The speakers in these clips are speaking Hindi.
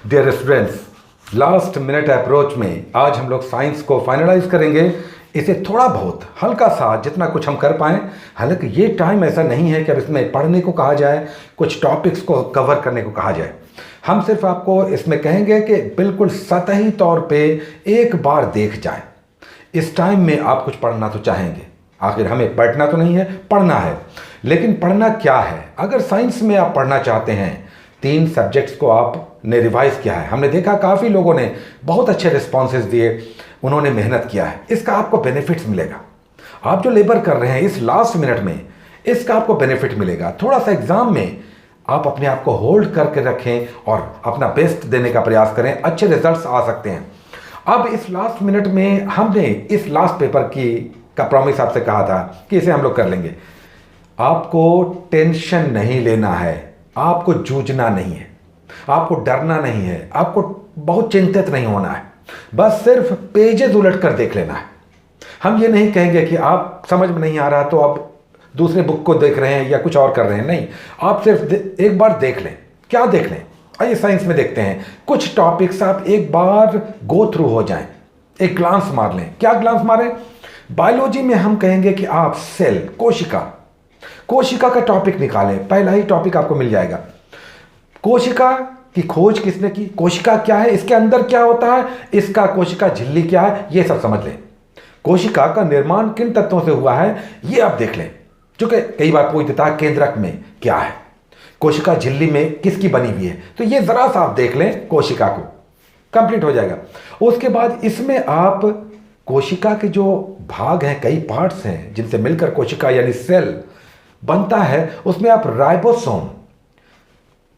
Dear students, last minute approach में आज हम लोग साइंस को फाइनलाइज करेंगे। इसे थोड़ा बहुत हल्का सा जितना कुछ हम कर पाएँ। हालांकि ये टाइम ऐसा नहीं है कि अब इसमें पढ़ने को कहा जाए, कुछ टॉपिक्स को कवर करने को कहा जाए। हम सिर्फ आपको इसमें कहेंगे कि बिल्कुल सतही तौर पे एक बार देख जाएं। इस टाइम में आप कुछ पढ़ना तो चाहेंगे, आखिर हमें बैठना तो नहीं है, पढ़ना है। लेकिन पढ़ना क्या है? अगर साइंस में आप पढ़ना चाहते हैं, 3 सब्जेक्ट्स को आपने रिवाइज किया है, हमने देखा काफ़ी लोगों ने बहुत अच्छे रिस्पॉन्सेज दिए, उन्होंने मेहनत किया है, इसका आपको बेनिफिट्स मिलेगा। आप जो लेबर कर रहे हैं इस लास्ट मिनट में, इसका आपको बेनिफिट मिलेगा। थोड़ा सा एग्जाम में आप अपने आप को होल्ड करके रखें और अपना बेस्ट देने का प्रयास करें, अच्छे रिजल्ट्स आ सकते हैं। अब इस लास्ट मिनट में हमने इस लास्ट पेपर का प्रॉमिस आपसे कहा था कि इसे हम लोग कर लेंगे। आपको टेंशन नहीं लेना है, आपको जूझना नहीं है, आपको डरना नहीं है, आपको बहुत चिंतित नहीं होना है। बस सिर्फ पेजेस उलट कर देख लेना है। हम ये नहीं कहेंगे कि आप समझ में नहीं आ रहा तो आप दूसरे बुक को देख रहे हैं या कुछ और कर रहे हैं, नहीं। आप सिर्फ एक बार देख लें। क्या देख लें? आइए साइंस में देखते हैं। कुछ टॉपिक्स आप एक बार गो थ्रू हो जाएं, एक ग्लांस मार लें। क्या ग्लांस मारें? बायोलॉजी में हम कहेंगे कि आप सेल, कोशिका का टॉपिक निकालें। पहला ही टॉपिक आपको मिल जाएगा। कोशिका की खोज किसने की? कोशिका क्या है, इसके अंदर क्या होता है, इसका कोशिका झिल्ली क्या है, ये सब समझ लें। कोशिका का निर्माण किन तत्वों से हुआ है ये आप देख लें। क्योंकि कई बार पूछ देता है केंद्रक में क्या है, कोशिका झिल्ली में किसकी बनी हुई है, तो ये जरा सा आप देख लें, कोशिका को कंप्लीट हो जाएगा। उसके बाद इसमें आप कोशिका के जो भाग हैं, कई पार्ट्स हैं जिनसे मिलकर कोशिका यानी सेल बनता है, उसमें आप राइबोसोम,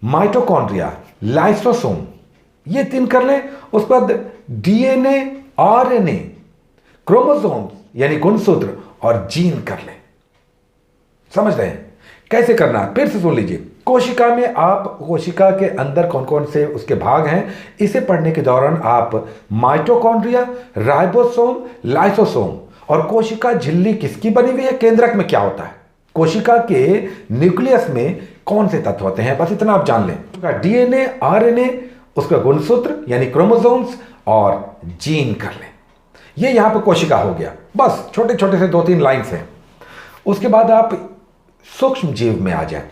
माइटोकॉन्ड्रिया, लाइसोसोम, ये 3 कर लें। उसके बाद डीएनए, आरएनए, क्रोमोसोम यानी गुणसूत्र और जीन कर लें। समझ रहे हैं कैसे करना है? फिर से सुन लीजिए। कोशिका में आप कोशिका के अंदर कौन कौन से उसके भाग हैं, इसे पढ़ने के दौरान आप माइटोकॉन्ड्रिया, राइबोसोम, लाइसोसोम और कोशिका झिल्ली किसकी बनी हुई है, केंद्रक में क्या होता है, कोशिका के न्यूक्लियस में कौन से तत्व होते हैं, बस इतना आप जान लें। डीएनए, आरएनए, उसका गुणसूत्र यानी क्रोमोसोम्स और जीन कर लें। ये यहां पर कोशिका हो गया। बस छोटे छोटे से 2-3 लाइन्स हैं। उसके बाद आप सूक्ष्म जीव में आ जाए।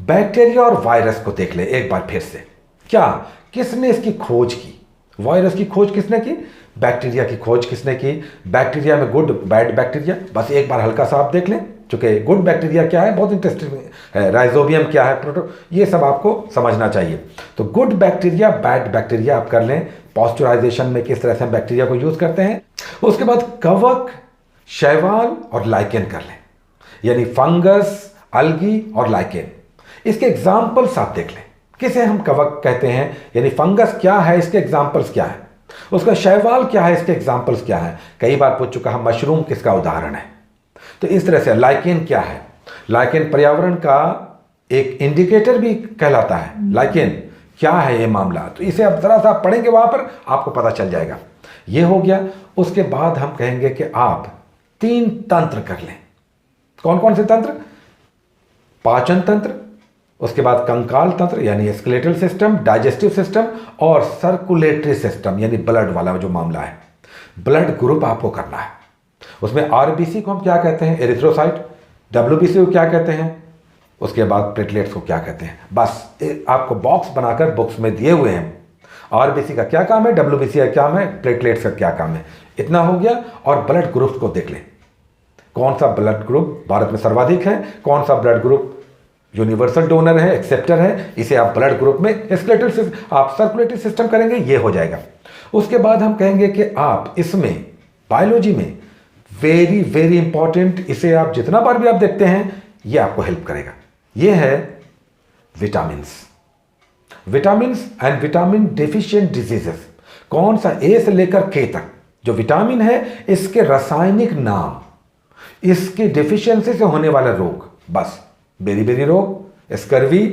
बैक्टीरिया और वायरस को देख ले एक बार फिर से। क्या, किसने इसकी खोज की? वायरस की खोज किसने की? बैक्टीरिया की खोज किसने की? बैक्टीरिया में गुड, बैड बैक्टीरिया, बस एक बार हल्का सा आप देख लें। चूंकि गुड बैक्टीरिया क्या है, बहुत इंटरेस्टिंग है, राइजोबियम क्या है, प्रोटो, ये सब आपको समझना चाहिए। तो गुड बैक्टीरिया, बैड बैक्टीरिया आप कर लें। पॉस्चराइजेशन में किस तरह से हम बैक्टीरिया को यूज करते हैं। उसके बाद कवक, शैवाल और लाइकेन कर लें, यानी फंगस, अलगी और लाइकेन। इसके एग्जाम्पल्स आप देख लें। किसे हम कवक कहते हैं, यानी फंगस क्या है, इसके एग्जाम्पल्स क्या है। उसका शैवाल क्या है, इसके एग्जाम्पल्स क्या है। कई बार पूछ चुका हम मशरूम किसका उदाहरण है। तो इस तरह से लाइकेन क्या है, लाइकेन पर्यावरण का एक इंडिकेटर भी कहलाता है। लाइकेन क्या है ये मामला, तो इसे अब जरा सा पढ़ेंगे, वहां पर आपको पता चल जाएगा। ये हो गया। उसके बाद हम कहेंगे कि आप 3 तंत्र कर लें। कौन कौन से तंत्र? पाचन तंत्र, उसके बाद कंकाल तंत्र यानी स्केलेटल सिस्टम, डाइजेस्टिव सिस्टम और सर्कुलेटरी सिस्टम यानी ब्लड वाला जो मामला है। ब्लड ग्रुप आपको करना है। उसमें आरबीसी को हम क्या कहते हैं, एरिथ्रोसाइट, डब्ल्यूबीसी को क्या कहते हैं, उसके बाद प्लेटलेट्स को क्या कहते हैं। बस आपको बॉक्स बनाकर बुक्स में दिए हुए हैं। आरबीसी का क्या काम है, डब्ल्यूबीसी का क्या काम है, प्लेटलेट्स का क्या काम है, इतना हो गया। और ब्लड ग्रुप्स को देख लें। कौन सा ब्लड ग्रुप भारत में सर्वाधिक है, कौन सा ब्लड ग्रुप यूनिवर्सल डोनर है, एक्सेप्टर है, इसे आप ब्लड ग्रुप में स्केलेटल, आप सर्कुलेटरी सिस्टम करेंगे, ये हो जाएगा। उसके बाद हम कहेंगे कि आप इसमें बायोलॉजी में वेरी वेरी इंपॉर्टेंट, इसे आप जितना बार भी आप देखते हैं ये आपको हेल्प करेगा। ये है vitamins and vitamin deficient diseases. कौन सा, ए से लेकर के तक जो विटामिन है, इसके रासायनिक नाम, इसके डेफिशिएंसी से होने वाला रोग, बस बेरी रोग, स्कर्वी,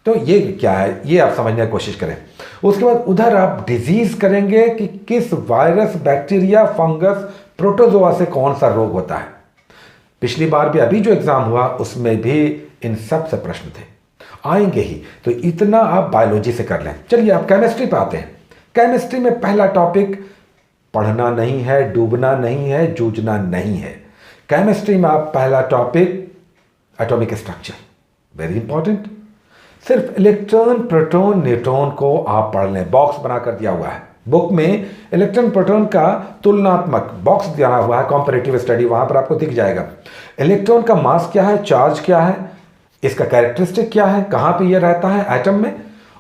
तो ये क्या है ये आप समझने की कोशिश करें। उसके बाद उधर आप डिजीज करेंगे कि किस वायरस, बैक्टीरिया, फंगस, प्रोटोजोआ से कौन सा रोग होता है। पिछली बार भी अभी जो एग्जाम हुआ उसमें भी इन सब से प्रश्न थे। आएंगे ही। तो इतना आप बायोलॉजी से कर लें। चलिए आप केमिस्ट्री पे आते हैं। केमिस्ट्री में पहला टॉपिक पढ़ना नहीं है, डूबना नहीं है, जूझना नहीं है। केमिस्ट्री में आप पहला topic atomic structure, very important. सिर्फ इलेक्ट्रॉन, प्रोटॉन, न्यूट्रॉन को आप पढ़ लें। बॉक्स बनाकर दिया हुआ है बुक में, इलेक्ट्रॉन प्रोटॉन का तुलनात्मक बॉक्स दिया हुआ है, कॉम्पैरेटिव स्टडी, वहां पर आपको दिख जाएगा। इलेक्ट्रॉन का मास क्या है, चार्ज क्या है, इसका कैरेक्टरिस्टिक क्या है, कहां पे ये रहता है एटम में।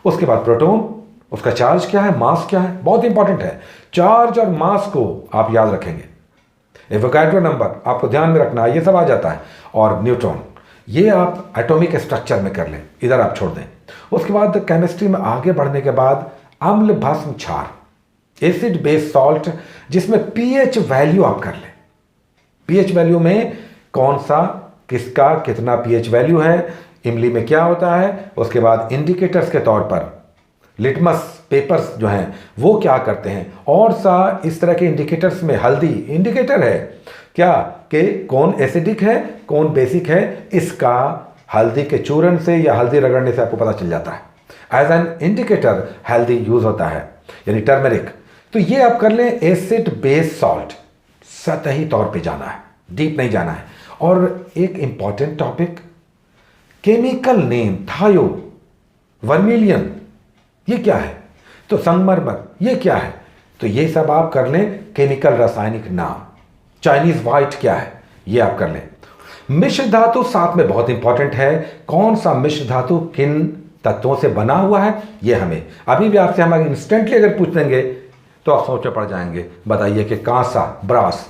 उसके बाद प्रोटॉन, उसका चार्ज क्या है, मास क्या है, बहुत इंपॉर्टेंट है। चार्ज और मास को आप याद रखेंगे, एवोगाड्रो नंबर आपको ध्यान में रखना है, ये सब आ जाता है। और न्यूट्रॉन, ये आप एटॉमिक स्ट्रक्चर में कर लें, इधर आप छोड़ दें। उसके बाद केमिस्ट्री में आगे बढ़ने के बाद अम्ल, भस्म, क्षार, एसिड बेस सॉल्ट, जिसमें पीएच वैल्यू आप कर लें। पीएच वैल्यू में कौन सा, किसका कितना पीएच वैल्यू है, इमली में क्या होता है। उसके बाद इंडिकेटर्स के तौर पर लिटमस पेपर्स जो हैं वो क्या करते हैं, और सा इस तरह के इंडिकेटर्स में हल्दी इंडिकेटर है क्या, कि कौन एसिडिक है कौन बेसिक है, इसका हल्दी के चूर्ण से या हल्दी रगड़ने से आपको पता चल जाता है। एज एन इंडिकेटर हल्दी यूज होता है, यानी टर्मरिक। तो ये आप कर लें, एसिड बेस सॉल्ट, सतही तौर पे जाना है, डीप नहीं जाना है। और एक इंपॉर्टेंट टॉपिक केमिकल नेम, थायो, वर्मिलियन, ये क्या है, तो संगमरमर, ये क्या है, तो ये सब आप कर लें, केमिकल रासायनिक नाम। चाइनीज व्हाइट क्या है, ये आप कर लें। मिश्र धातु साथ में बहुत इंपॉर्टेंट है, कौन सा मिश्र धातु किन तत्वों से बना हुआ है, ये हमें अभी भी आपसे हम इंस्टेंटली अगर पूछ लेंगे तो आप सोच में पड़ जाएंगे। बताइए कि कांसा, ब्रास,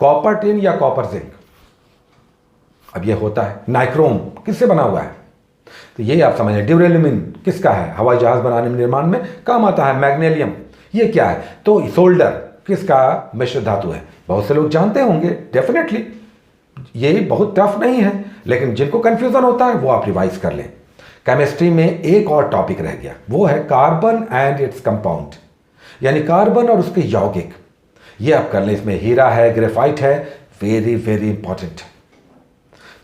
कॉपर टिन या कॉपर जिंक। अब ये होता है नाइक्रोम, किससे बना हुआ है, तो ये आप समझ लें। ड्यूरेलिमिन किसका है, हवाई जहाज बनाने में, निर्माण में काम आता है। मैग्नीशियम, ये क्या है, तो सोल्डर किसका मिश्र धातु है। बहुत से लोग जानते होंगे डेफिनेटली, ये बहुत टफ नहीं है, लेकिन जिनको कंफ्यूजन होता है वो आप रिवाइज कर लें। केमिस्ट्री में एक और टॉपिक रह गया, वो है कार्बन एंड इट्स कंपाउंड, यानी कार्बन और उसके यौगिक। ये आप कर लें, इसमें हीरा है, ग्रेफाइट है, वेरी वेरी इंपॉर्टेंट।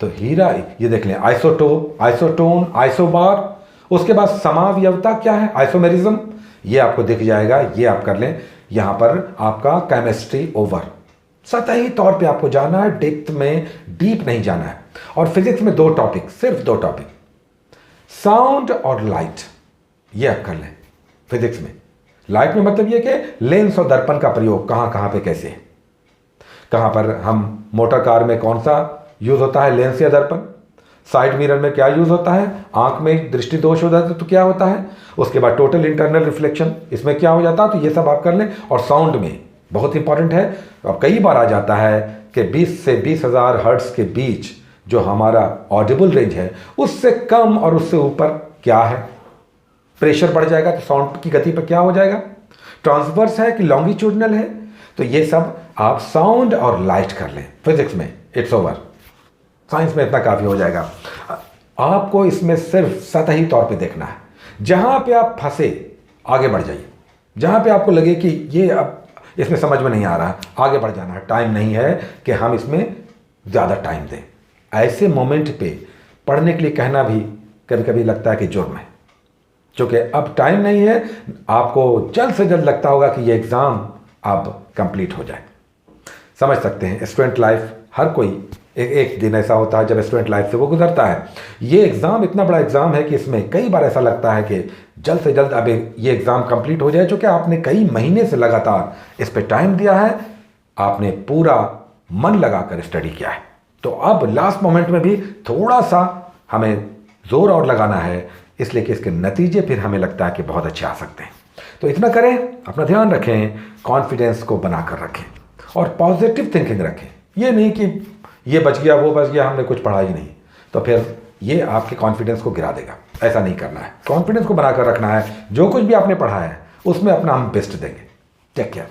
तो हीरा, ये देख लें, आइसोटोप, आइसोटोन, आइसोबार। उसके बाद समावयवता क्या है, आइसोमेरिज्म, ये आपको दिख जाएगा, ये आप कर लें। यहां पर आपका केमिस्ट्री ओवर। सतही तौर पे आपको जाना है, डेप्थ में डीप नहीं जाना है। और फिजिक्स में दो टॉपिक, सिर्फ दो टॉपिक, साउंड और लाइट, ये आप कर लें फिजिक्स में। लाइट में मतलब ये कि लेंस और दर्पण का प्रयोग कहां कहां पे कैसे है, कहां पर हम मोटर कार में कौन सा यूज होता है, लेंस या दर्पण। साइड मिरर में क्या यूज होता है, आंख में दृष्टि दोष हो जाता है तो क्या होता है। उसके बाद टोटल इंटरनल रिफ्लेक्शन, इसमें क्या हो जाता है, तो ये सब आप कर लें। और साउंड में बहुत इंपॉर्टेंट है, अब कई बार आ जाता है कि 20 से 20,000 हर्ट्ज के बीच जो हमारा ऑडिबल रेंज है, उससे कम और उससे ऊपर क्या है, प्रेशर बढ़ जाएगा तो साउंड की गति पर क्या हो जाएगा, ट्रांसवर्स है कि लॉन्गिट्यूडनल है। तो ये सब आप साउंड और लाइट कर लें फिजिक्स में, इट्स ओवर। साइंस में इतना काफी हो जाएगा। आपको इसमें सिर्फ सतही तौर पे देखना है, जहां पे आप फंसे आगे बढ़ जाइए, जहां पे आपको लगे कि ये अब इसमें समझ में नहीं आ रहा, आगे बढ़ जाना है। टाइम नहीं है कि हम इसमें ज्यादा टाइम दें। ऐसे मोमेंट पे पढ़ने के लिए कहना भी कभी कभी लगता है कि जुर्म है, क्योंकि अब टाइम नहीं है। आपको जल्द से जल्द लगता होगा कि ये एग्जाम अब कंप्लीट हो जाए। समझ सकते हैं, स्टूडेंट लाइफ, हर कोई एक दिन ऐसा होता है जब स्टूडेंट लाइफ से वो गुजरता है। ये एग्ज़ाम इतना बड़ा एग्ज़ाम है कि इसमें कई बार ऐसा लगता है कि जल्द से जल्द अब ये एग्ज़ाम कंप्लीट हो जाए, चूँकि आपने कई महीने से लगातार इस पर टाइम दिया है, आपने पूरा मन लगाकर स्टडी किया है। तो अब लास्ट मोमेंट में भी थोड़ा सा हमें जोर और लगाना है, इसलिए कि इसके नतीजे फिर हमें लगता है कि बहुत अच्छे आ सकते हैं। तो इतना करें, अपना ध्यान रखें, कॉन्फिडेंस को बनाकर रखें और पॉजिटिव थिंकिंग रखें। ये नहीं कि ये बच गया वो बच गया, हमने कुछ पढ़ा ही नहीं, तो फिर ये आपके कॉन्फिडेंस को गिरा देगा। ऐसा नहीं करना है, कॉन्फिडेंस को बनाकर रखना है। जो कुछ भी आपने पढ़ा है उसमें अपना हम बेस्ट देंगे। Take care.